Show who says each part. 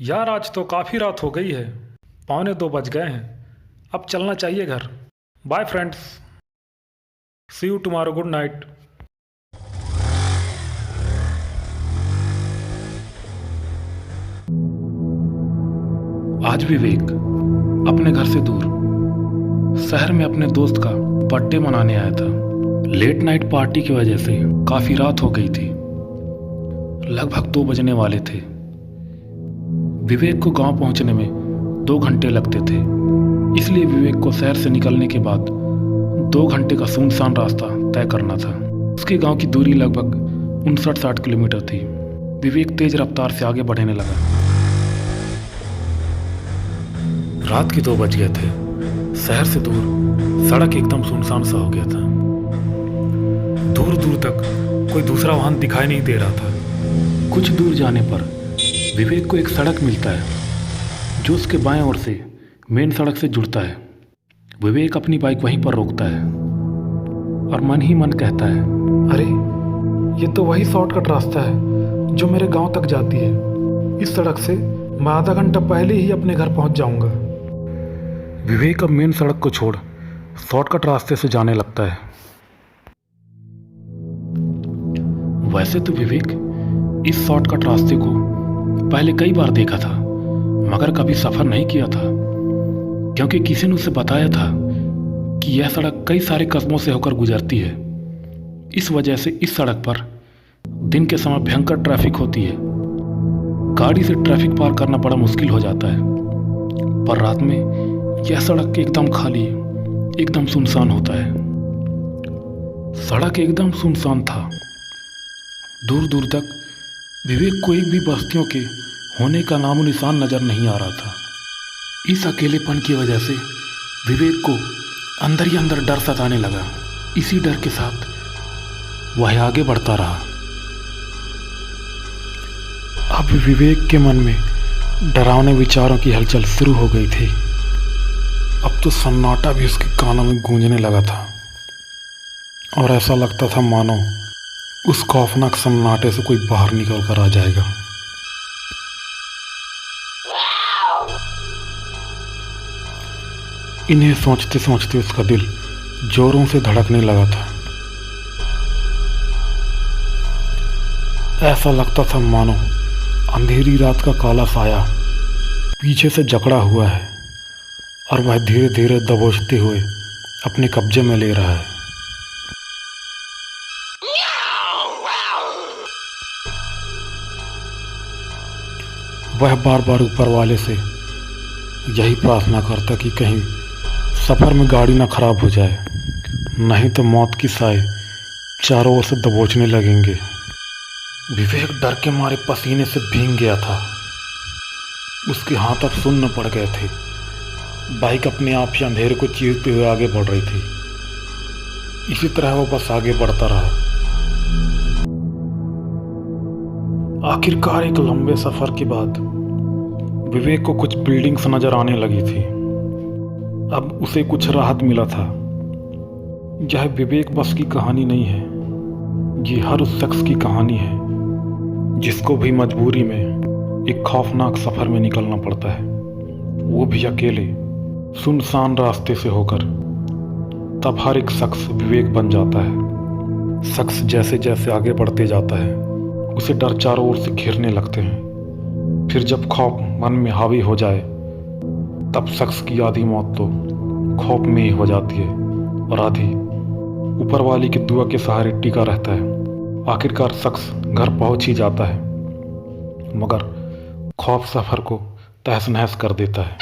Speaker 1: यार आज तो काफ़ी रात हो गई है। 1:45 बज गए हैं। अब चलना चाहिए घर। Bye friends, see you tomorrow, good night. आज विवेक अपने घर से दूर शहर में अपने दोस्त का बर्थडे मनाने आया था। लेट नाइट पार्टी की वजह से काफ़ी रात हो गई थी। लगभग 2 बजने वाले थे। विवेक को गांव पहुंचने में 2 घंटे लगते थे, इसलिए विवेक को शहर से निकलने के बाद 2 घंटे का सुनसान रास्ता तय करना था। उसके गांव की दूरी लगभग 59-60 किलोमीटर थी। विवेक तेज रफ्तार से आगे बढ़ने लगा। रात के 2 बज गए थे। शहर से दूर सड़क एकदम सुनसान सा हो गया था। दूर दूर तक कोई दूसरा वाहन दिखाई नहीं दे रहा था। कुछ दूर जाने पर विवेक को एक सड़क मिलता है जो उसके बाएं ओर से मेन सड़क से जुड़ता है। विवेक अपनी बाइक वहीं पर रोकता है और मन ही मन कहता है, अरे ये तो वही शॉर्टकट रास्ता है जो मेरे गांव तक जाती है। इस सड़क से मैं आधा घंटा पहले ही अपने घर पहुंच जाऊंगा। विवेक अब मेन सड़क को छोड़ शॉर्टकट रास्ते से जाने लगता है। वैसे तो विवेक इस शॉर्टकट रास्ते को पहले कई बार देखा था, मगर कभी सफ़र नहीं किया था, क्योंकि किसी ने उसे बताया था कि यह सड़क कई सारे कस्बों से होकर गुजरती है। इस वजह से इस सड़क पर दिन के समय भयंकर ट्रैफिक होती है। गाड़ी से ट्रैफिक पार करना बड़ा मुश्किल हो जाता है। पर रात में यह सड़क एकदम खाली, एकदम सुनसान होता है। सड़क एकदम सुनसान था। दूर दूर तक विवेक को एक भी बस्तियों के होने का नामो निशान नजर नहीं आ रहा था। इस अकेलेपन की वजह से विवेक को अंदर ही अंदर डर सताने लगा। इसी डर के साथ वह आगे बढ़ता रहा। अब विवेक के मन में डरावने विचारों की हलचल शुरू हो गई थी। अब तो सन्नाटा भी उसके कानों में गूंजने लगा था और ऐसा लगता था मानो उस खौफनाक सन्नाटे से कोई बाहर निकल कर आ जाएगा। इन्हें सोचते सोचते उसका दिल जोरों से धड़कने लगा था। ऐसा लगता था मानो अंधेरी रात का काला साया पीछे से जकड़ा हुआ है और वह धीरे धीरे दबोचते हुए अपने कब्जे में ले रहा है। वह बार बार ऊपर वाले से यही प्रार्थना करता कि कहीं सफ़र में गाड़ी ना खराब हो जाए, नहीं तो मौत की साए चारों ओर से दबोचने लगेंगे। विवेक डर के मारे पसीने से भीग गया था। उसके हाथ अब सुन्न पड़ गए थे। बाइक अपने आप ही अंधेरे को चीरते हुए आगे बढ़ रही थी। इसी तरह वो बस आगे बढ़ता रहा। आखिरकार एक लंबे सफर के बाद विवेक को कुछ बिल्डिंग्स नजर आने लगी थी। अब उसे कुछ राहत मिला था। यह विवेक बस की कहानी नहीं है, ये हर उस शख्स की कहानी है जिसको भी मजबूरी में एक खौफनाक सफर में निकलना पड़ता है, वो भी अकेले सुनसान रास्ते से होकर। तब हर एक शख्स विवेक बन जाता है। शख्स जैसे जैसे आगे बढ़ते जाता है उसे डर चारों ओर से घेरने लगते हैं। फिर जब खौफ मन में हावी हो जाए तब शख्स की आधी मौत तो खौफ में ही हो जाती है और आधी ऊपर वाली की दुआ के सहारे टिका रहता है। आखिरकार शख्स घर पहुंच ही जाता है, मगर खौफ सफ़र को तहस नहस कर देता है।